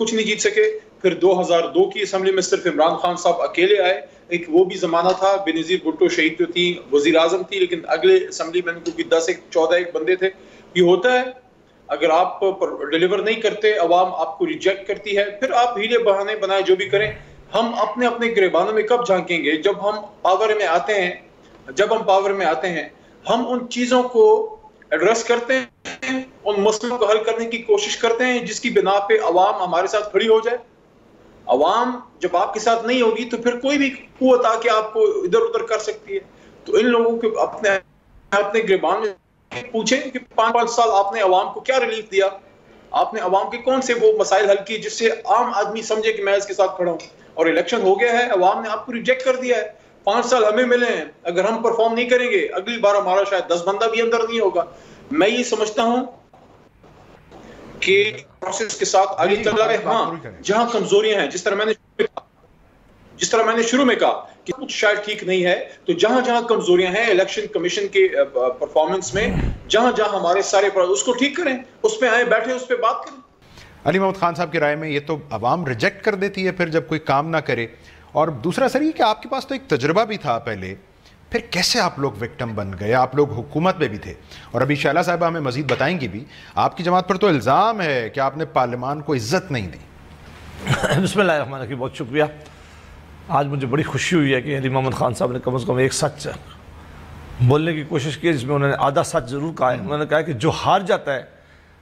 کچھ نہیں جیت سکے. پھر 2002 کی اسمبلی میں صرف عمران خان صاحب اکیلے آئے. ایک وہ بھی زمانہ تھا, بے نظیر بھٹو شہید تو تھی, وزیر اعظم تھی, لیکن اگلے اسمبلی میں کو 10-14 بندے تھے. یہ ہوتا ہے, اگر آپ ڈیلیور نہیں کرتے, عوام آپ کو ریجیکٹ کرتی ہے. پھر آپ ہیلے بہانے بنائے جو بھی کریں. ہم اپنے اپنے گریبانوں میں کب جھانکیں گے؟ جب ہم پاور میں آتے ہیں. جب ہم پاور میں آتے ہیں, ہم ان چیزوں کو ایڈریس کرتے ہیں, ان مسئلوں کو حل کرنے کی کوشش کرتے ہیں جس کی بنا پہ عوام ہمارے ساتھ کھڑی ہو جائے. عوام جب آپ کے ساتھ نہیں ہوگی تو پھر کوئی بھی قوت آ کے آپ کو ادھر ادھر کر سکتی ہے. تو ان لوگوں کو اپنے گریبان میں پوچھیں کہ 5 سال آپ نے عوام کو کیا ریلیف دیا, آپ نے عوام کے کون سے وہ مسائل حل کیے جس سے عام آدمی سمجھے کہ میں اس کے ساتھ کھڑا ہوں. اور الیکشن ہو گیا ہے, عوام نے آپ کو ریجیکٹ کر دیا ہے. 5 سال ہمیں ملے ہیں, اگر ہم پرفارم نہیں کریں گے اگلی بار ہمارا شاید 10 بندہ بھی اندر نہیں ہوگا. میں یہ سمجھتا ہوں کہ پروسیس کے ساتھ آگے چل رہا ہے. ہاں, جہاں کمزوریاں ہیں, جس طرح میں نے شروع میں کہا کہ کچھ شاید ٹھیک نہیں ہے, تو جہاں جہاں کمزوریاں ہیں الیکشن کمیشن کے پرفارمنس میں, جہاں جہاں ہمارے سارے اس کو ٹھیک کریں, اس پہ آئیں, بیٹھے, اس پہ بات کریں. علی محمد خان صاحب کی رائے میں یہ تو عوام ریجیکٹ کر دیتی ہے پھر جب کوئی کام نہ کرے. اور دوسرا سر یہ کہ آپ کے پاس تو ایک تجربہ بھی تھا پہلے, پھر کیسے آپ لوگ وکٹم بن گئے؟ آپ لوگ حکومت میں بھی تھے, اور ابھی شعلہ صاحبہ ہمیں مزید بتائیں گی بھی. آپ کی جماعت پر تو الزام ہے کہ آپ نے پارلیمان کو عزت نہیں دی. بسم اللہ الرحمن الرحیم. بہت شکریہ. آج مجھے بڑی خوشی ہوئی ہے کہ علی محمد خان صاحب نے کم از کم ایک سچ بولنے کی کوشش کی جس میں انہوں نے آدھا سچ ضرور کہا ہے. انہوں نے کہا کہ جو ہار جاتا ہے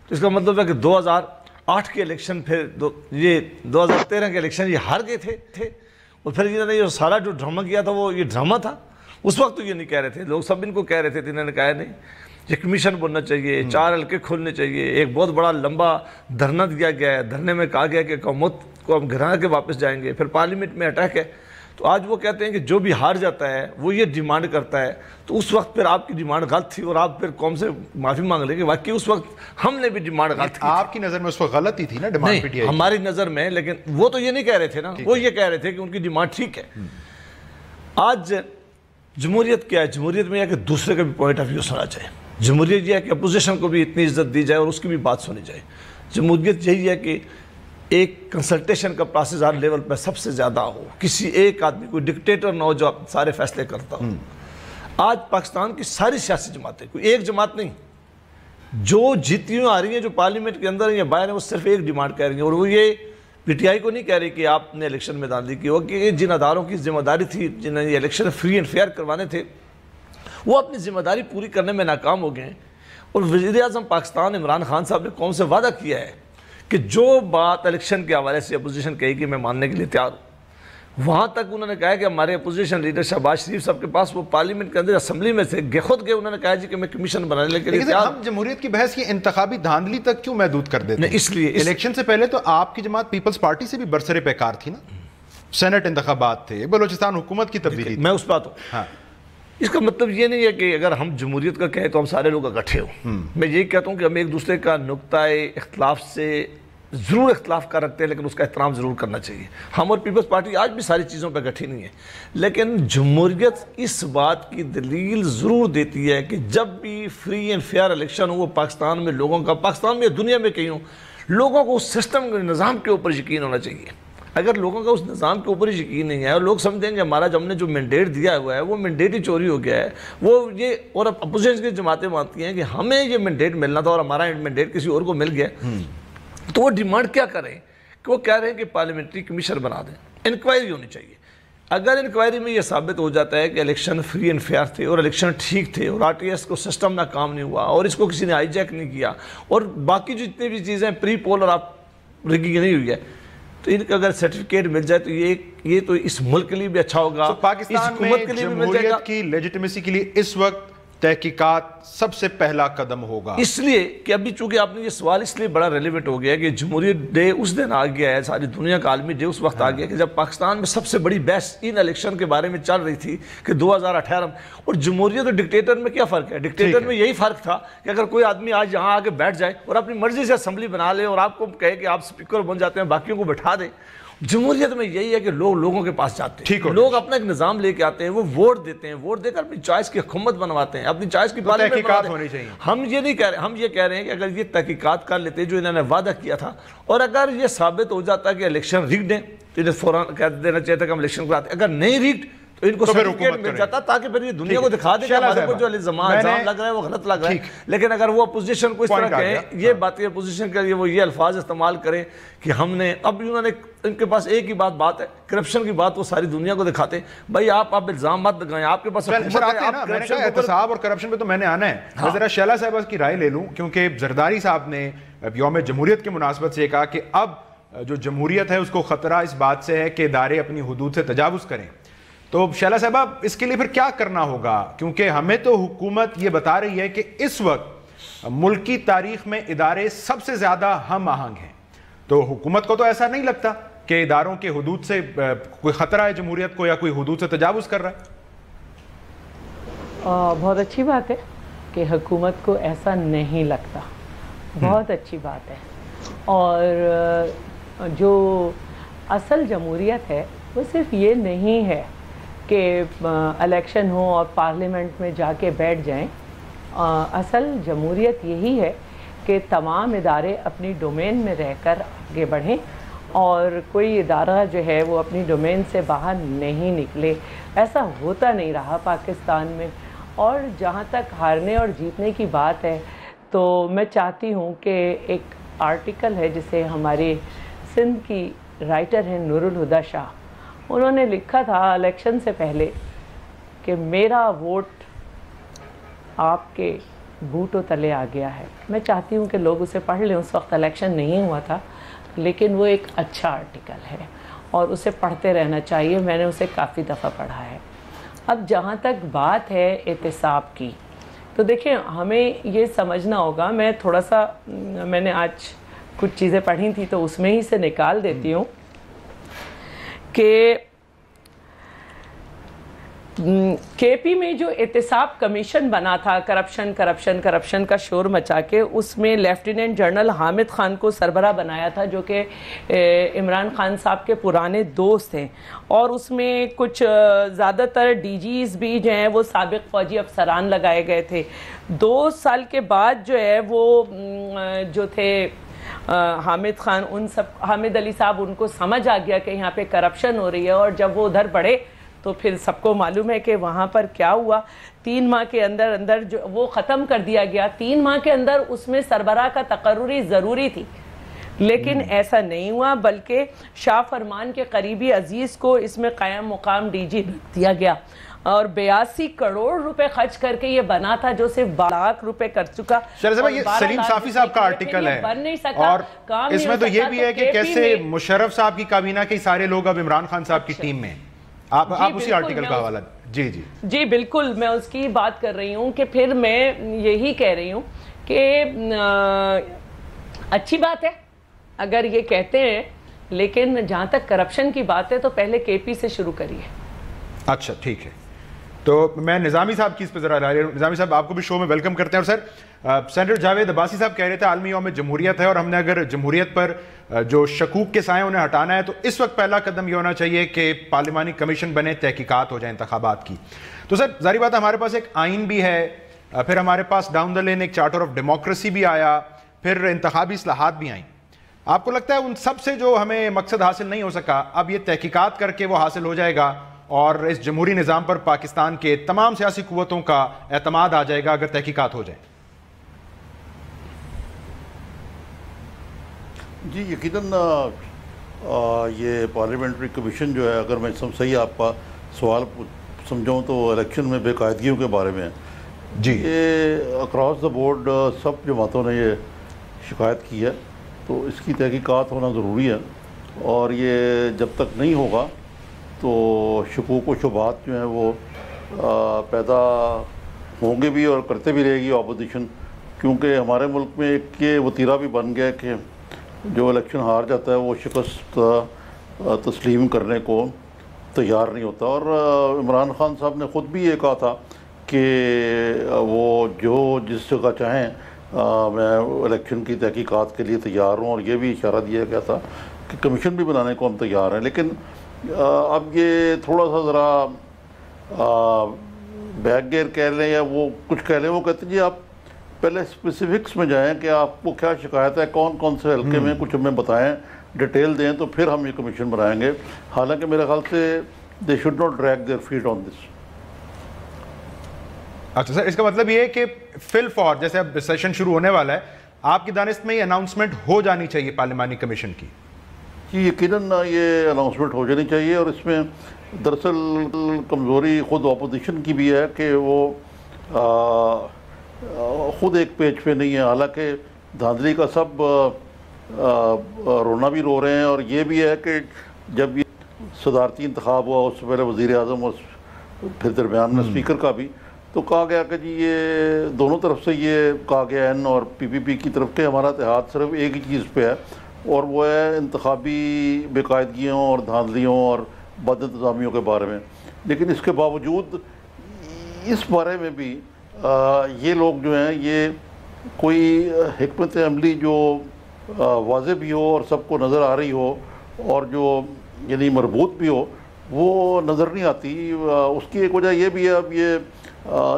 تو اس کا مطلب ہے کہ 2008 کے الیکشن, پھر یہ 2013 کے الیکشن یہ ہار گئے تھے, اور پھر انہوں نے یہ سارا جو ڈرامہ کیا تھا وہ یہ ڈرامہ تھا. اس وقت تو یہ نہیں کہہ رہے تھے لوگ, سب ان کو کہہ رہے تھے, انہوں نے کہا نہیں یہ کمیشن بننا چاہیے, 4 حلقے کھولنے چاہیے. ایک بہت بڑا لمبا دھرنا دیا گیا ہے, دھرنے میں کہا گیا کہ حکومت کو ہم گھرا کے واپس جائیں گے. پھر پارلیمنٹ میں اٹیک ہے. تو آج وہ کہتے ہیں کہ جو بھی ہار جاتا ہے وہ یہ ڈیمانڈ کرتا ہے. تو اس وقت پھر آپ کی ڈیمانڈ غلط تھی, اور آپ پھر قوم سے معافی مانگ لیں کہ واقعی اس وقت ہم نے بھی ڈیمانڈ غلط کی. آپ کی نظر میں اس وقت غلطی تھی نا ڈیمانڈ پی ٹی آئی؟ ہماری نظر میں, لیکن وہ تو یہ نہیں کہہ رہے تھے نا, وہ یہ کہہ رہے تھے کہ ان کی ڈیمانڈ ٹھیک ہے. آج جمہوریت کیا ہے؟ جمہوریت میں یہ ہے کہ دوسرے کا بھی پوائنٹ آف ویو سنا چاہیے. جمہوریت یہ ہے کہ اپوزیشن کو بھی اتنی عزت دی جائے اور اس کی بھی بات سنی جائے. جمہوریت یہی ہے کہ ایک کنسلٹیشن کا پروسیس ہر لیول پہ سب سے زیادہ ہو, کسی ایک آدمی کوئی ڈکٹیٹر نہ ہو جو سارے فیصلے کرتا ہو. آج پاکستان کی ساری سیاسی جماعتیں, کوئی ایک جماعت نہیں, جو جیتی ہوئی آ رہی ہیں, جو پارلیمنٹ کے اندر یا باہر ہیں, وہ صرف ایک ڈیمانڈ کہہ رہی ہیں. اور وہ یہ پی ٹی آئی کو نہیں کہہ رہی کہ آپ نے الیکشن میں داندلی کی ہو, کہ جن اداروں کی ذمہ داری تھی جنہیں یہ الیکشن فری اینڈ فیئر کروانے تھے, وہ اپنی ذمہ داری پوری کرنے میں ناکام ہو گئے ہیں. اور وزیر اعظم پاکستان عمران خان صاحب نے قوم سے وعدہ کیا ہے کہ جو بات الیکشن کے حوالے سے اپوزیشن کہی کہ میں ماننے کے لیے تیار ہوں, وہاں تک انہوں نے کہا کہ ہمارے اپوزیشن لیڈر شہباز شریف صاحب کے پاس وہ پارلیمنٹ کے اندر اسمبلی میں سے خود گئے, انہوں نے کہا جی کہ میں کمیشن بنانے کے لیے تیار ہوں. ہم جمہوریت کی بحث کی انتخابی دھاندلی تک کیوں محدود کر دیتے ہیں؟ اس لیے الیکشن سے پہلے تو آپ کی جماعت پیپلز پارٹی سے بھی برسر پیکار تھی نا, سینٹ انتخابات تھے, بلوچستان حکومت کی تبدیلی, میں اس بات ہوں. ہاں, اس کا مطلب یہ نہیں ہے کہ اگر ہم جمہوریت کا کہیں تو ہم سارے لوگ اکٹھے ہوں. میں یہ کہتا ہوں کہ ہم ایک دوسرے کا نقطۂ اختلاف سے ضرور اختلاف کر رکھتے ہیں, لیکن اس کا احترام ضرور کرنا چاہیے. ہم اور پیپلز پارٹی آج بھی ساری چیزوں پہ اکٹھی نہیں ہے, لیکن جمہوریت اس بات کی دلیل ضرور دیتی ہے کہ جب بھی فری اینڈ فیئر الیکشن ہو, وہ پاکستان میں لوگوں کا, پاکستان میں دنیا میں کہیں ہوں, لوگوں کو اس سسٹم کے نظام کے اوپر یقین ہونا چاہیے. اگر لوگوں کا اس نظام کے اوپر یقین نہیں ہے اور لوگ سمجھیں کہ ہمارا جو ہم نے جو مینڈیٹ دیا ہوا ہے وہ مینڈیٹ ہی چوری ہو گیا ہے, وہ یہ, اور اپوزیشن کی جماعتیں مانتی ہیں کہ ہمیں یہ مینڈیٹ ملنا تھا اور ہمارا مینڈیٹ کسی اور کو مل گیا, تو وہ ڈیمانڈ کیا کریں کہ وہ کہہ رہے ہیں کہ پارلیمنٹری کمیشن بنا دیں, انکوائری ہونی چاہیے. اگر انکوائری میں یہ ثابت ہو جاتا ہے کہ الیکشن فری اینڈ فیئر تھے اور الیکشن ٹھیک تھے اور آر ٹی ایس کو سسٹم نہ کام نہیں ہوا اور اس کو کسی نے ہائی جیک نہیں کیا, اور باقی جو جتنی بھی چیزیں پری پول اور آپ ریگنگ نہیں ہوئی ہے, تو ان کا اگر سرٹیفکیٹ مل جائے تو یہ تو اس ملک کے لیے بھی اچھا ہوگا, پاکستان میں جمہوریت کی لیجیٹیمیسی کے لیے اس وقت تحقیقات سب سے پہلا قدم ہوگا. اس لیے کہ ابھی چونکہ آپ نے یہ سوال اس لیے بڑا ریلیونٹ ہو گیا کہ جمہوریت ڈے اس دن آ گیا ہے, ساری دنیا کا عالمی ڈے اس وقت آ گیا کہ جب پاکستان میں سب سے بڑی بحث ان الیکشن کے بارے میں چل رہی تھی کہ 2018 اور جمہوریت اور ڈکٹیٹر میں کیا فرق ہے. ڈکٹیٹر میں یہی فرق تھا کہ اگر کوئی آدمی آج یہاں آ کے بیٹھ جائے اور اپنی مرضی سے اسمبلی بنا لے اور آپ کو کہے کہ آپ اسپیکر بن جاتے ہیں, باقیوں کو بٹھا دیں, جمہوریت میں یہی ہے کہ لوگ لوگوں کے پاس جاتے ہیں، لوگ اپنا ایک نظام لے کے آتے ہیں، وہ ووٹ دیتے ہیں، ووٹ دے کر اپنی چوائس کی حکومت بنواتے ہیں، اپنی چوائس کی تحقیقات ہونی چاہیے۔ ہم یہ نہیں کہہ رہے، ہم یہ کہہ رہے ہیں کہ اگر یہ تحقیقات کر لیتے جو انہوں نے وعدہ کیا تھا، اور اگر یہ ثابت ہو جاتا کہ الیکشن ریگڈ ہیں تو انہیں فوراً کہہ دینا چاہیے تھا کہ ہم الیکشن کراتے، اگر نہیں ریگڈ تو ان کو سرٹیفکیٹ مل جاتا تاکہ پھر یہ دنیا کو دکھا دے کہ ہمارے کو جو الزام لگ رہا ہے وہ غلط لگ رہا ہے۔ لیکن اگر وہ اپوزیشن کو اس طرح کہیں، یہ باتیں اپوزیشن کے لیے وہ یہ الفاظ استعمال کریں کہ ہم نے، اب انہوں نے ان کے پاس ایک ہی بات ہے، کرپشن کی بات وہ ساری دنیا کو دکھاتے ہیں۔ بھائی آپ الزام مت لگائیں، آپ کے پاس احتساب اور کرپشن پہ تو میں نے آنا ہے۔ میں ذرا شیلا صاحبہ کی رائے لے لوں، کیونکہ زرداری صاحب نے یوم جمہوریت کی مناسبت سے کہا کہ اب جو جمہوریت ہے اس کو خطرہ اس بات سے ہے کہ ادارے اپنی حدود سے تجاوز کریں، تو شیلا صاحبہ اس کے لیے پھر کیا کرنا ہوگا؟ کیونکہ ہمیں تو حکومت یہ بتا رہی ہے کہ اس وقت ملک کی تاریخ میں ادارے سب سے زیادہ ہم آہنگ ہیں، تو حکومت کو تو ایسا نہیں لگتا کہ اداروں کے حدود سے کوئی خطرہ ہے جمہوریت کو، یا کوئی حدود سے تجاوز کر رہا ہے؟ بہت اچھی بات ہے کہ حکومت کو ایسا نہیں لگتا، بہت اچھی بات ہے۔ اور جو اصل جمہوریت ہے وہ صرف یہ نہیں ہے کہ الیکشن ہو اور پارلیمنٹ میں جا کے بیٹھ جائیں۔ اصل جمہوریت یہی ہے کہ تمام ادارے اپنی ڈومین میں رہ کر آگے بڑھیں، اور کوئی ادارہ جو ہے وہ اپنی ڈومین سے باہر نہیں نکلے۔ ایسا ہوتا نہیں رہا پاکستان میں۔ اور جہاں تک ہارنے اور جیتنے کی بات ہے تو میں چاہتی ہوں کہ ایک آرٹیکل ہے جسے ہمارے سندھ کی رائٹر ہیں نور الہدیٰ شاہ، انہوں نے لکھا تھا الیکشن سے پہلے کہ میرا ووٹ آپ کے بوٹوں تلے آ گیا ہے۔ میں چاہتی ہوں کہ لوگ اسے پڑھ لیں، اس وقت الیکشن نہیں ہوا تھا، لیکن وہ ایک اچھا آرٹیکل ہے اور اسے پڑھتے رہنا چاہیے، میں نے اسے کافی دفعہ پڑھا ہے۔ اب جہاں تک بات ہے احتساب کی، تو دیکھیں ہمیں یہ سمجھنا ہوگا، میں تھوڑا سا میں نے آج کچھ چیزیں پڑھی تھی تو اس میں ہی سے نکال دیتی ہوں کہ کے پی میں جو احتساب کمیشن بنا تھا کرپشن کا شور مچا کے، اس میں لیفٹیننٹ جنرل حامد خان کو سربراہ بنایا تھا جو کہ عمران خان صاحب کے پرانے دوست ہیں، اور اس میں کچھ زیادہ تر ڈی جیز بھی جو ہیں وہ سابق فوجی افسران لگائے گئے تھے۔ 2 سال کے بعد جو ہے وہ جو تھے حامد خان، حامد علی صاحب، ان کو سمجھ آ گیا کہ یہاں پہ کرپشن ہو رہی ہے، اور جب وہ ادھر بڑھے تو پھر سب کو معلوم ہے کہ وہاں پر کیا ہوا۔ 3 ماہ کے اندر جو وہ ختم کر دیا گیا، 3 ماہ کے اندر اس میں سربراہ کا تقرری ضروری تھی، لیکن ایسا نہیں ہوا، بلکہ شاہ فرمان کے قریبی عزیز کو اس میں قائم مقام ڈی جی دیا گیا، اور 82 کروڑ روپے خرچ کر کے یہ بنا تھا جو صرف 12 لاکھ روپے کر چکا۔ یہ سلیم صافی صاحب کا آرٹیکل ہے، اور اس میں تو یہ بھی ہے کہ کیسے مشرف صاحب کی کابینہ کے سارے لوگ اب عمران خان صاحب کی ٹیم میں ہیں۔ آپ اسی آرٹیکل کا حوالہ جی بالکل میں اس کی بات کر رہی ہوں کہ پھر میں یہی کہہ رہی ہوں کہ اچھی بات ہے اگر یہ کہتے ہیں، لیکن جہاں تک کرپشن کی بات ہے تو پہلے کے پی سے شروع کریے۔ اچھا ٹھیک ہے، تو میں نظامی صاحب کی اس پہ ذرا رائے، نظامی صاحب آپ کو بھی شو میں ویلکم کرتے ہیں۔ اور سر، سینیٹر جاوید عباسی صاحب کہہ رہے تھے عالمی یوم جمہوریت ہے، اور ہم نے اگر جمہوریت پر جو شکوک کے سائے انہیں ہٹانا ہے تو اس وقت پہلا قدم یہ ہونا چاہیے کہ پارلیمانی کمیشن بنے، تحقیقات ہو جائیں انتخابات کی۔ تو سر ظاہری بات ہے ہمارے پاس ایک آئین بھی ہے، پھر ہمارے پاس ڈاؤن دا لین ایک چارٹر آف ڈیموکریسی بھی آیا، پھر انتخابی اصلاحات بھی آئیں۔ آپ کو لگتا ہے ان سب سے جو ہمیں مقصد حاصل نہیں ہو سکا، اب یہ تحقیقات کر کے وہ حاصل ہو جائے گا اور اس جمہوری نظام پر پاکستان کے تمام سیاسی قوتوں کا اعتماد آ جائے گا اگر تحقیقات ہو جائیں؟ جی یقیناً یہ پارلیمنٹری کمیشن جو ہے، اگر میں صحیح آپ کا سوال سمجھوں تو الیکشن میں بے قاعدگیوں کے بارے میں جی، یہ اکراس دا بورڈ سب جماعتوں نے یہ شکایت کی ہے، تو اس کی تحقیقات ہونا ضروری ہے، اور یہ جب تک نہیں ہوگا تو شکوک و شبہات جو ہیں وہ پیدا ہوں گے بھی اور کرتے بھی رہے گی اپوزیشن، کیونکہ ہمارے ملک میں ایک یہ وتیرہ بھی بن گیا کہ جو الیکشن ہار جاتا ہے وہ شکست تسلیم کرنے کو تیار نہیں ہوتا۔ اور عمران خان صاحب نے خود بھی یہ کہا تھا کہ وہ جو جس جگہ چاہیں میں الیکشن کی تحقیقات کے لیے تیار ہوں، اور یہ بھی اشارہ دیا گیا تھا کہ کمیشن بھی بنانے کو ہم تیار ہیں، لیکن اب یہ تھوڑا سا ذرا بیک گیئر کہہ لیں یا وہ کچھ کہہ لیں، وہ کہتے ہیں جی آپ پہلے اسپیسیفکس میں جائیں کہ آپ کو کیا شکایت ہے، کون کون سے حلقے میں، کچھ ہمیں بتائیں، ڈیٹیل دیں، تو پھر ہم یہ کمیشن بنائیں گے. حالانکہ میرے خیال سے they should not drag their feet on this. اچھا سر، اس کا مطلب یہ ہے کہ فی الفور جیسے اب سیشن شروع ہونے والا ہے، آپ کی دانست میں یہ اناؤنسمنٹ ہو جانی چاہیے پارلیمانی کمیشن کی؟ جی یقیناً یہ اناؤنسمنٹ ہو جانی چاہیے، اور اس میں دراصل کمزوری خود اپوزیشن کی بھی ہے کہ وہ خود ایک پیج پہ نہیں ہے. حالانکہ دھاندلی کا سب رونا بھی رو رہے ہیں، اور یہ بھی ہے کہ جب یہ صدارتی انتخاب ہوا اس سے پہلے وزیر اعظم اور پھر درمیان میں اسپیکر کا بھی، تو کہا گیا کہ جی یہ دونوں طرف سے یہ کہا گیا این اور پی پی پی کی طرف کہ ہمارا اتحاد صرف ایک ہی چیز پہ ہے، اور وہ ہے انتخابی بے قاعدگیوں اور دھاندلیوں اور بد انتظامیوں کے بارے میں. لیکن اس کے باوجود اس بارے میں بھی یہ لوگ جو ہیں یہ کوئی حکمت عملی جو واضح بھی ہو اور سب کو نظر آ رہی ہو اور جو یعنی مربوط بھی ہو، وہ نظر نہیں آتی. اس کی ایک وجہ یہ بھی ہے، اب یہ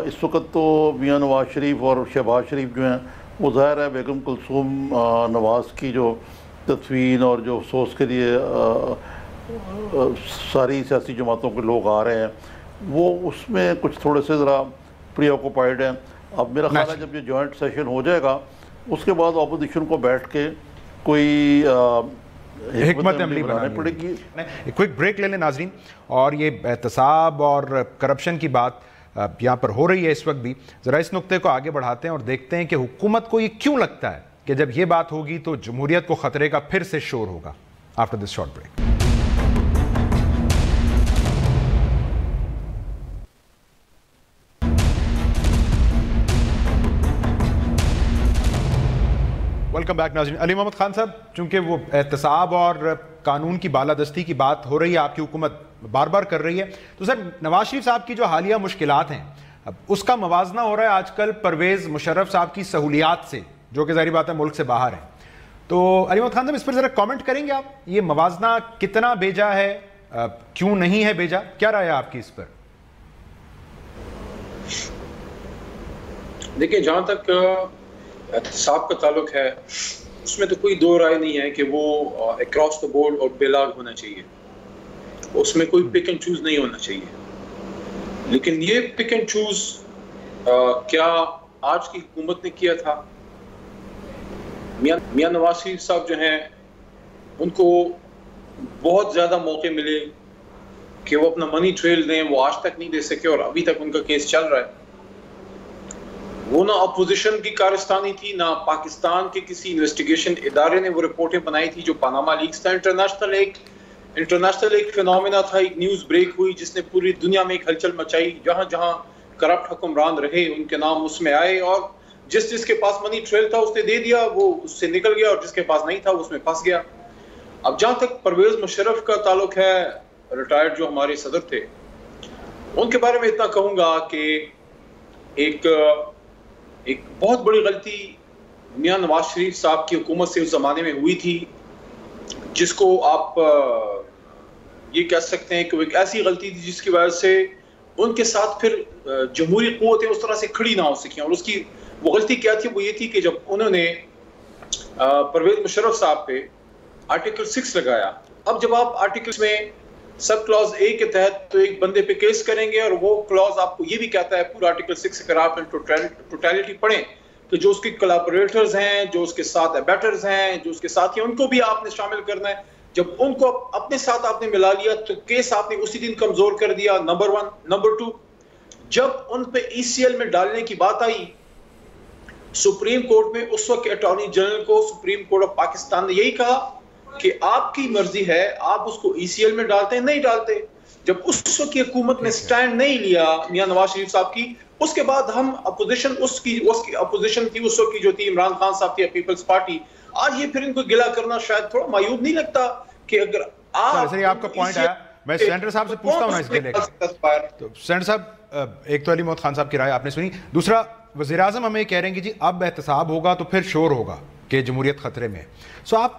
اس وقت تو میاں نواز شریف اور شہباز شریف جو ہیں وہ ظاہر ہے بیگم کلثوم نواز کی جو تدفین اور جو افسوس کے لیے ساری سیاسی جماعتوں کے لوگ آ رہے ہیں، وہ اس میں کچھ تھوڑے سے ذرا پری آکوپائڈ ہیں. اب میرا خیال ہے جب یہ جوائنٹ سیشن ہو جائے گا اس کے بعد اپوزیشن کو بیٹھ کے کوئی حکمت عملی بنانی پڑے گی. ایک کوئک بریک لے لیں ناظرین، اور یہ احتساب اور کرپشن کی بات یہاں پر ہو رہی ہے اس وقت بھی. ذرا اس نقطے کو آگے بڑھاتے ہیں اور دیکھتے ہیں کہ حکومت کو یہ کیوں لگتا ہے کہ جب یہ بات ہوگی تو جمہوریت کو خطرے کا پھر سے شور ہوگا. After this short break. Welcome back ناظرین. علی محمد خان صاحب، چونکہ وہ احتساب اور قانون کی بالادستی کی بات ہو رہی ہے، آپ کی حکومت بار بار کر رہی ہے، تو سر نواز شریف صاحب کی جو حالیہ مشکلات ہیں اب اس کا موازنہ ہو رہا ہے آج کل پرویز مشرف صاحب کی سہولیات سے، جو کہ ظاہری بات ہے ملک سے باہر ہیں. تو علی محمد خان صاحب اس پر ذرا کامنٹ کریں گے آپ؟ یہ موازنہ کتنا بیجا ہے، کیوں نہیں ہے بیجا، کیا رائے ہے آپ کی اس پر؟ دیکھیں، جہاں تک احتساب کا تعلق ہے اس میں تو کوئی دو رائے نہیں ہے کہ وہ اکراس دا بورڈ اور بے لاگ ہونا چاہیے، اس میں کوئی پک اینڈ چوز نہیں ہونا چاہیے. لیکن یہ پک اینڈ چوز کیا آج کی حکومت نے کیا تھا؟ میاں نواز شریف صاحب جو ہیں ان کو بہت زیادہ موقع ملے کہ وہ اپنا منی ٹریل دیں، وہ آج تک نہیں دے سکے اور ابھی تک ان کا کیس چل رہا ہے. وہ نہ اپوزیشن کی کارستانی تھی، نہ پاکستان کے کسی انویسٹیگیشن ادارے نے وہ رپورٹیں بنائی تھی. جو پاناما لیکس تھا انٹرنیشنل ایک فینومینا تھا، ایک نیوز بریک ہوئی جس نے پوری دنیا میں ایک ہلچل مچائی. جہاں جہاں کرپٹ حکمران رہے ان کے نام اس میں آئے، اور جس کے پاس منی ٹریل تھا اس نے دے دیا، وہ اس سے نکل گیا، اور جس کے پاس نہیں تھا اس میں پھنس گیا. اب جہاں تک پرویز مشرف کا تعلق ہے، ریٹائرڈ جو ہمارے صدر تھے، ان کے بارے میں اتنا کہوں گا کہ ایک بہت بڑی غلطی میاں نواز شریف صاحب کی حکومت سے اس زمانے میں ہوئی تھی، جس کو آپ یہ کہہ سکتے ہیں کہ وہ ایک ایسی غلطی تھی جس کی وجہ سے ان کے ساتھ پھر جمہوری قوتیں اس طرح سے کھڑی نہ ہو سکیں. اور اس کی وہ غلطی کیا تھی؟ وہ یہ تھی کہ جب انہوں نے پرویز مشرف صاحب پہ آرٹیکل 6 لگایا. اب جب آپ آرٹیکل میں سب کلاز اے کے تحت تو ایک بندے پہ کیس کریں گے، اور وہ کلاز آپ کو یہ بھی کہتا ہے پورا آرٹیکل 6 اگر آپ ٹوٹیلٹی پڑھیں کہ جو اس کے کولابوریٹرز ہیں، جو اس کے ساتھ ایبیٹرز ہیں، جو اس کے ساتھی ہیں، ان کو بھی آپ نے شامل کرنا ہے. جب ان کو اپنے ساتھ آپ نے ملا لیا تو کیس آپ نے اسی دن کمزور کر دیا، نمبر 1. نمبر 2، جب ان پہ ECL میں ڈالنے کی بات آئی سپریم کورٹ میں، اس وقت اٹارنی جنرل کو سپریم کورٹ آف پاکستان نے یہی کہا کہ آپ کی مرضی ہے، آپ اس کو ECL میں ڈالتے ہیں نہیں ڈالتے. جب اس وقت کی حکومت نے سٹینڈ نہیں لیا میاں نواز شریف صاحب کی، اس کے بعد ہم اپوزیشن اس کی اپوزیشن تھی اس وقت کی جو تھی عمران خان صاحب تھی، پیپلز پارٹی. آج یہ پھر ان کو گلا کرنا شاید تھوڑا معیوب نہیں لگتا کہ اگر آپ کا پوائنٹ آیا. میں سینٹر صاحب سے پوچھتا ہوں نا اس کے لے کر. تو سینٹر صاحب، ایک تو علی محمد خان صاحب کی رائے آپ نے سنی، دوسرا وزیر اعظم ہمیں کہہ رہے ہیں کہ جی اب احتساب ہوگا تو پھر شور ہوگا کہ جمہوریت خطرے میں. سو آپ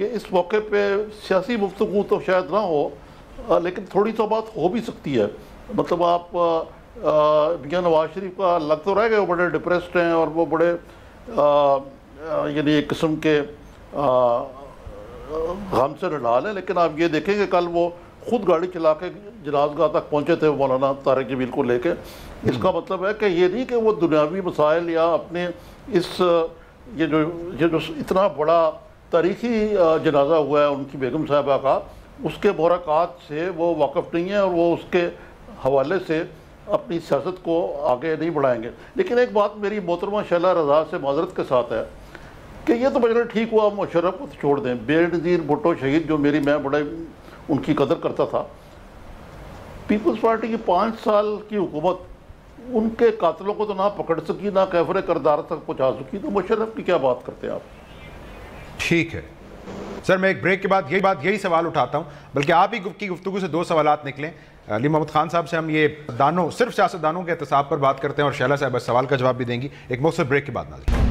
کہ اس موقع پہ سیاسی گفتگو تو شاید نہ ہو لیکن تھوڑی تو بات ہو بھی سکتی ہے. مطلب آپ میاں نواز شریف کا لگ تو رہ گئے وہ بڑے ڈپریسڈ ہیں اور وہ بڑے یعنی ایک قسم کے غم سے نڈال ہیں, لیکن آپ یہ دیکھیں کہ کل وہ خود گاڑی چلا کے جنازگاہ تک پہنچے تھے مولانا طارق جمیل کو لے کے. اس کا مطلب ہے کہ یہ نہیں کہ وہ دنیاوی مسائل یا اپنے اس یہ جو اتنا بڑا تاریخی جنازہ ہوا ہے ان کی بیگم صاحبہ کا, اس کے محرکات سے وہ واقف نہیں ہیں اور وہ اس کے حوالے سے اپنی سیاست کو آگے نہیں بڑھائیں گے. لیکن ایک بات میری محترمہ شیلا رضا سے معذرت کے ساتھ ہے کہ یہ تو بجرے ٹھیک ہوا مشرف کو چھوڑ دیں, بے نظیر بھٹو شہید جو میں بڑے ان کی قدر کرتا تھا, پیپلز پارٹی کی 5 سال کی حکومت ان کے قاتلوں کو تو نہ پکڑ سکی نہ کیفر کردار تک پہنچا سکی, تو مشرف کی کیا بات کرتے ہیں آپ؟ ٹھیک ہے سر, میں ایک بریک کے بعد یہی سوال اٹھاتا ہوں, بلکہ آپ ہی کی گفتگو سے 2 سوالات نکلیں. علی محمد خان صاحب سے ہم یہ صرف سیاست دانوں کے احتساب پر بات کرتے ہیں اور شیلا صاحب اس سوال کا جواب بھی دیں گی. ایک مختصر بریک کے بعد ناظرین.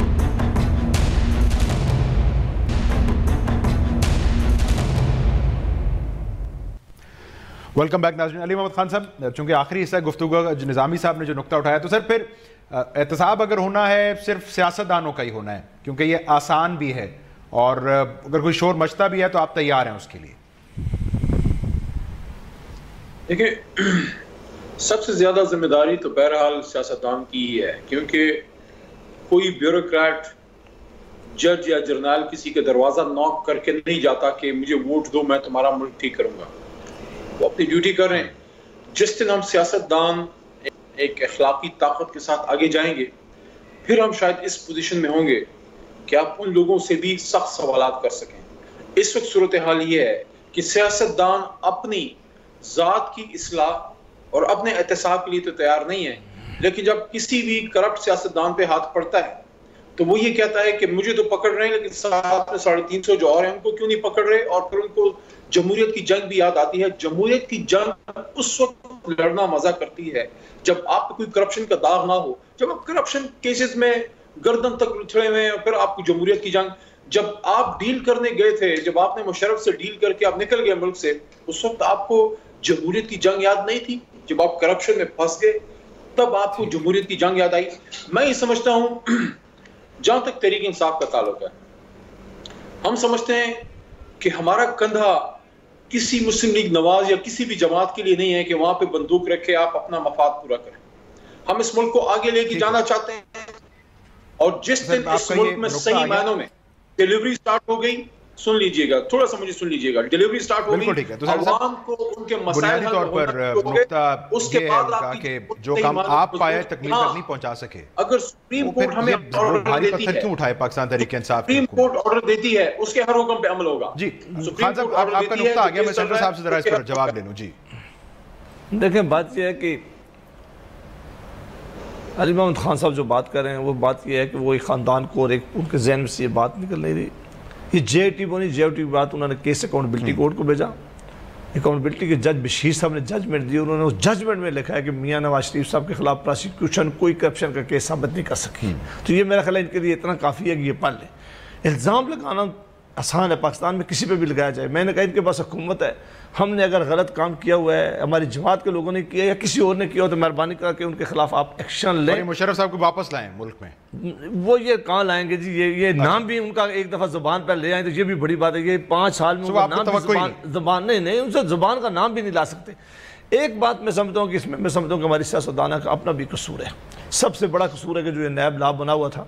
ویلکم بیک ناظرین. علی محمد خان صاحب, چونکہ آخری حصہ گفتگو نظامی صاحب نے جو نقطہ اٹھایا, تو سر پھر احتساب اگر ہونا ہے صرف سیاست دانوں کا ہی ہونا ہے, کیونکہ یہ آسان بھی ہے اور اگر کوئی شور مچتا بھی ہے تو آپ تیار ہیں اس کے لیے؟ دیکھیں, سب سے زیادہ ذمہ داری تو بہرحال سیاستدان کی ہی ہے, کیونکہ کوئی بیوروکریٹ جج یا جرنیل کسی کے دروازہ نوک کر کے نہیں جاتا کہ مجھے ووٹ دو میں تمہارا ملک ٹھیک کروں گا. وہ اپنی ڈیوٹی کر رہے ہیں. جس دن ہم سیاستدان ایک اخلاقی طاقت کے ساتھ آگے جائیں گے پھر ہم شاید اس پوزیشن میں ہوں گے کہ آپ ان لوگوں سے بھی سخت سوالات کر سکیں. اس وقت صورتحال یہ ہے کہ سیاستدان اپنی ذات کی اصلاح اور اپنے احتساب کے لیے تو تیار نہیں ہے, لیکن جب کسی بھی کرپٹ سیاستدان پہ ہاتھ پڑتا ہے تو وہ یہ کہتا ہے کہ مجھے تو پکڑ رہے ہیں لیکن ساتھ میں 350 جو اور ہیں ان کو کیوں نہیں پکڑ رہے, اور پھر ان کو جمہوریت کی جنگ بھی یاد آتی ہے. جمہوریت کی جنگ اس وقت لڑنا مزہ کرتی ہے جب آپ کو کوئی کرپشن کا داغ نہ ہو, جب آپ کرپشن کیسز میں گردن تک لچھڑے ہوئے ہیں, اور پھر آپ کو جمہوریت کی جنگ. جب آپ ڈیل کرنے گئے تھے, جب آپ نے مشرف سے ڈیل کر کے آپ نکل گئے ملک سے, اس وقت آپ کو جمہوریت کی جنگ یاد نہیں تھی. جب آپ کرپشن میں پھنس گئے تب آپ کو جمہوریت کی جنگ یاد آئی. میں یہ سمجھتا ہوں جہاں تک تحریک انصاف کا تعلق ہے, ہم سمجھتے ہیں کہ ہمارا کندھا کسی مسلم لیگ نواز یا کسی بھی جماعت کے لیے نہیں ہے کہ وہاں پہ بندوق رکھے آپ اپنا مفاد پورا کریں. ہم اس ملک کو آگے لے کے جانا چاہتے ہیں, اور جس دن اس ملک میں صحیح معنوں میں ڈیلیوری سٹارٹ ہو گئی, سن لیجئے گا, تھوڑا سا مجھے سن لیجئے گا, ڈیلیوری سٹارٹ ہو گئی, عوام کو ان کے مسائل بنیادی طور پر نقطہ یہ ہے کہ جو کام آپ پائے تکمیل تک نہیں پہنچا سکے, اگر سپریم کورٹ ہمیں بھاری پتھر کیوں اٹھائے Pakistan Tehreek Insaf, supreme court order دیتی ہے اس کے ہر حکم پہ عمل ہوگا. جی خان صاحب آپ کا نقطہ آ گیا, میں سینٹر صاحب سے ذرا اس پر جواب لے لوں. جی دیکھیں, بات یہ ہے کہ علی محمد خان صاحب جو بات کر رہے ہیں وہ بات یہ ہے کہ وہ ایک خاندان کو اور ایک ان کے ذہن میں سے یہ بات نکل نہیں رہی. یہ جے او ٹی بنی, جے او ٹی کی بات انہوں نے کیس اکاؤنٹیبلٹی کورٹ کو بھیجا. اکاؤنٹیبلٹی کے جج بشیر صاحب نے ججمنٹ دی, انہوں نے اس ججمنٹ میں لکھا ہے کہ میاں نواز شریف صاحب کے خلاف پراسیکیوشن کوئی کرپشن کا کیس ثابت نہیں کر سکی. تو یہ میرا خیال ہے ان کے لیے اتنا کافی ہے کہ یہ پڑھ لیں. الزام لگانا آسان ہے, پاکستان میں کسی پہ بھی لگایا جائے. میں نے کہا ان کے پاس حکومت ہے, ہم نے اگر غلط کام کیا ہوا ہے, ہماری جماعت کے لوگوں نے کیا یا کسی اور نے کیا ہو, تو مہربانی کر کے ان کے خلاف آپ ایکشن لیں. مشرف صاحب کو واپس لائیں ملک میں. وہ یہ کہاں لائیں گے جی, یہ نام بھی ان کا ایک دفعہ زبان پر لے آئیں تو یہ بھی بڑی بات ہے. یہ 5 سال میں ان کا نام بھی زبان نہیں, ان سے زبان کا نام بھی نہیں لا سکتے. ایک بات میں سمجھتا ہوں کہ اس میں میں سمجھتا ہوں کہ ہماری سیاستدانہ کا اپنا بھی قصور ہے. سب سے بڑا قصور ہے کہ جو یہ نیب لا بنا ہوا تھا,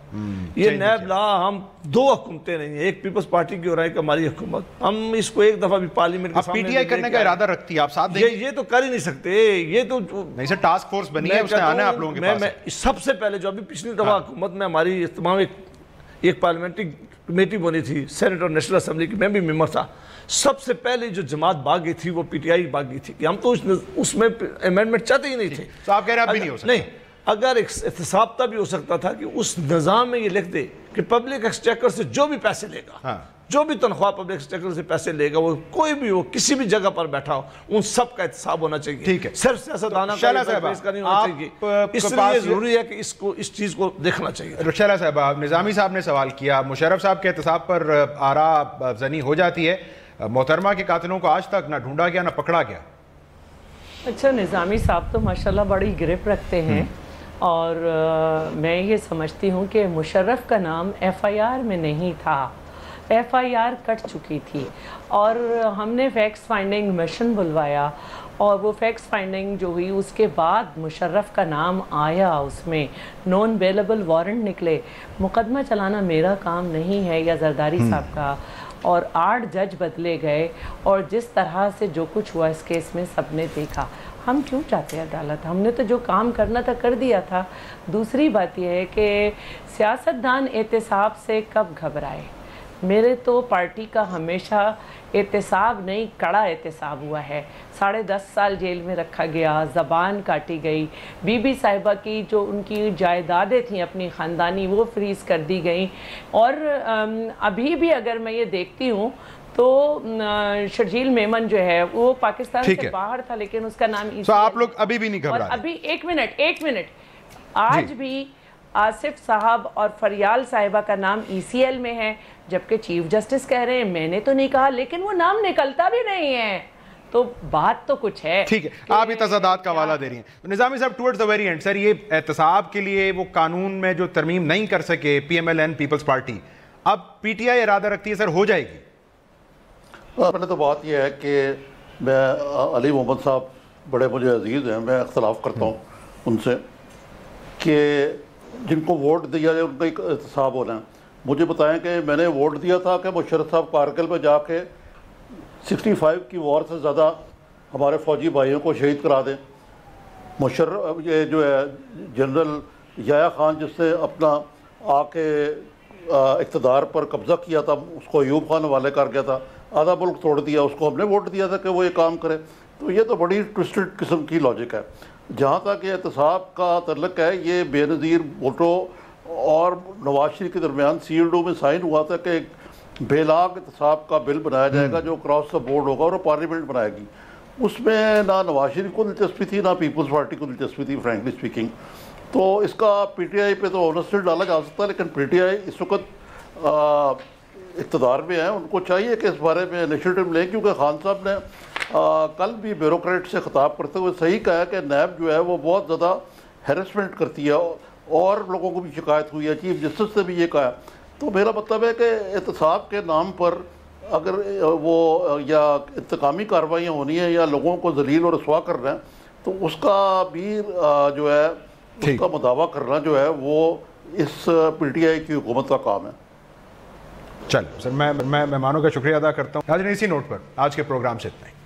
یہ نیب لا ہم 2 حکومتیں نہیں ہیں, ایک پیپلز پارٹی کی اور ایک ہماری حکومت, ہم اس کو ایک دفعہ بھی پارلیمنٹ کے سامنے پی ٹی آئی کرنے کا ارادہ رکھتی ہے, آپ ساتھ دیں گے؟ یہ تو کر ہی نہیں سکتے. یہ تو نہیں سر, ٹاسک فورس بنی ہے, اس نے آنا ہے آپ لوگوں کے پاس. سب سے پہلے جو ابھی پچھلی دفعہ حکومت میں ہماری تمام ایک پارلیمنٹری کمیٹی بنی تھی, سینٹ اور نیشنل اسمبلی کی, میں بھی ممبر تھا. سب سے پہلے جو جماعت بھاگ گئی تھی وہ پی ٹی آئی بھاگ گئی تھی کہ ہم تو اس میں امینڈمنٹ چاہتے ہی نہیں تھے. تو آپ کہہ رہے ہیں اب بھی نہیں ہو سکتا؟ نہیں, اگر احتساب بھی ہو سکتا تھا کہ اس نظام میں یہ لکھ دے کہ پبلک ایکسچیکر سے جو بھی پیسے لے گا جو بھی تنخواہ پبلک سیکٹر سے پیسے لے گا وہ کوئی بھی ہو کسی بھی جگہ پر بیٹھا ہو ان سب کا احتساب ہونا چاہیے. ٹھیک ہے, صرف سیاستدانوں کا نہیں ہونا چاہیے. اس لیے ضروری ہے کہ اس چیز کو دیکھنا چاہیے. رخشالہ صاحبہ, نظامی صاحب نے سوال کیا, مشرف صاحب کے احتساب پر آراء زنی ہو جاتی ہے, محترمہ کے قاتلوں کو آج تک نہ ڈھونڈا گیا نہ پکڑا گیا. اچھا, نظامی صاحب تو ماشاءاللہ بڑی گرپ رکھتے ہیں, اور میں یہ سمجھتی ہوں کہ مشرف کا نام ایف آئی آر میں نہیں تھا, ایف آئی آر کٹ چکی تھی, اور ہم نے فیکٹس فائنڈنگ مشن بلوایا, اور وہ فیکٹس فائنڈنگ جو ہوئی اس کے بعد مشرف کا نام آیا, اس میں نون بیلیبل وارنٹ نکلے. مقدمہ چلانا میرا کام نہیں ہے یا زرداری صاحب کا, اور 8 جج بدلے گئے, اور جس طرح سے جو کچھ ہوا اس کیس میں سب نے دیکھا. ہم کیوں چاہتے ہیں عدالت؟ ہم نے تو جو کام کرنا تھا کر دیا تھا. دوسری بات یہ ہے کہ سیاستدان احتساب سے کب گھبرائے. میرے تو پارٹی کا ہمیشہ احتساب نہیں کڑا احتساب ہوا ہے. 10.5 سال جیل میں رکھا گیا, زبان کاٹی گئی, بی بی صاحبہ کی جو ان کی جائیدادیں تھیں اپنی خاندانی وہ فریز کر دی گئیں. اور ابھی بھی اگر میں یہ دیکھتی ہوں تو شرجیل میمن جو ہے وہ پاکستان سے باہر تھا, لیکن اس کا نام تو آپ لوگ ابھی بھی نہیں گھبرا. اور ابھی ایک منٹ آج بھی آصف صاحب اور فریال صاحبہ کا نام ای سی ایل میں ہے, جبکہ چیف جسٹس کہہ رہے ہیں میں نے تو نہیں کہا, لیکن وہ نام نکلتا بھی نہیں ہے. تو بات تو کچھ ہے. ٹھیک ہے, آپ یہ تضادات کا حوالہ دے رہی ہیں. نظامی صاحب, ٹورڈز دی ویری اینڈ, سر یہ احتساب کے لیے وہ قانون میں جو ترمیم نہیں کر سکے P M L N Peoples Party, اب پی ٹی آئی ارادہ رکھتی ہے سر ہو جائے گی. پہلے تو بات یہ ہے کہ میں علی محمد صاحب بڑے مجھے عزیز ہیں, میں اختلاف کرتا ہوں ان سے کہ جن کو ووٹ دیا جائے ان کا ایک احتساب ہونا ہے. مجھے بتائیں کہ میں نے ووٹ دیا تھا کہ مشرف صاحب کارگل میں جا کے 65 کی وار سے زیادہ ہمارے فوجی بھائیوں کو شہید کرا دیں. مشرف یہ جو ہے جنرل یحییٰ خان جس نے اپنا آ کے اقتدار پر قبضہ کیا تھا, اس کو ایوب خان حوالے کر گیا تھا, آدھا ملک توڑ دیا, اس کو ہم نے ووٹ دیا تھا کہ وہ یہ کام کرے. تو یہ تو بڑی ٹوسٹڈ قسم کی لاجک ہے. جہاں تک یہ احتساب کا تعلق ہے, یہ بے نظیر بھٹو اور نواز شریف کے درمیان CLO میں سائن ہوا تھا کہ ایک بے لاگ احتساب کا بل بنایا جائے گا جو کراس دا بورڈ ہوگا, اور وہ پارلیمنٹ بنائے گی. اس میں نہ نواز شریف کو دلچسپی تھی نہ پیپلز پارٹی کو دلچسپی تھی, فرینکلی اسپیکنگ. تو اس کا پی ٹی آئی پہ تو اونسٹر ڈالا جا سکتا ہے, لیکن پی ٹی آئی اس وقت اقتدار میں ہیں, ان کو چاہیے کہ اس بارے میں انیشیٹو لیں, کیونکہ خان صاحب نے کل بھی بیوروکریٹ سے خطاب کرتے ہوئے صحیح کہا کہ نیب جو ہے وہ بہت زیادہ ہیرسمنٹ کرتی ہے, اور لوگوں کو بھی شکایت ہوئی ہے, چیف جسٹس نے بھی یہ کہا. تو میرا مطلب ہے کہ احتساب کے نام پر اگر وہ یا انتقامی کارروائیاں ہونی ہیں یا لوگوں کو ذلیل اور رسوا کر رہے ہیں, تو اس کا بھی جو ہے اس کا مداوع کرنا جو ہے وہ اس پی ٹی آئی کی حکومت کا کام ہے. چلو سر, میں مہمانوں کا شکریہ ادا کرتا ہوں. ناظرین, اسی نوٹ پر آج کے پروگرام سے اتنا ہی.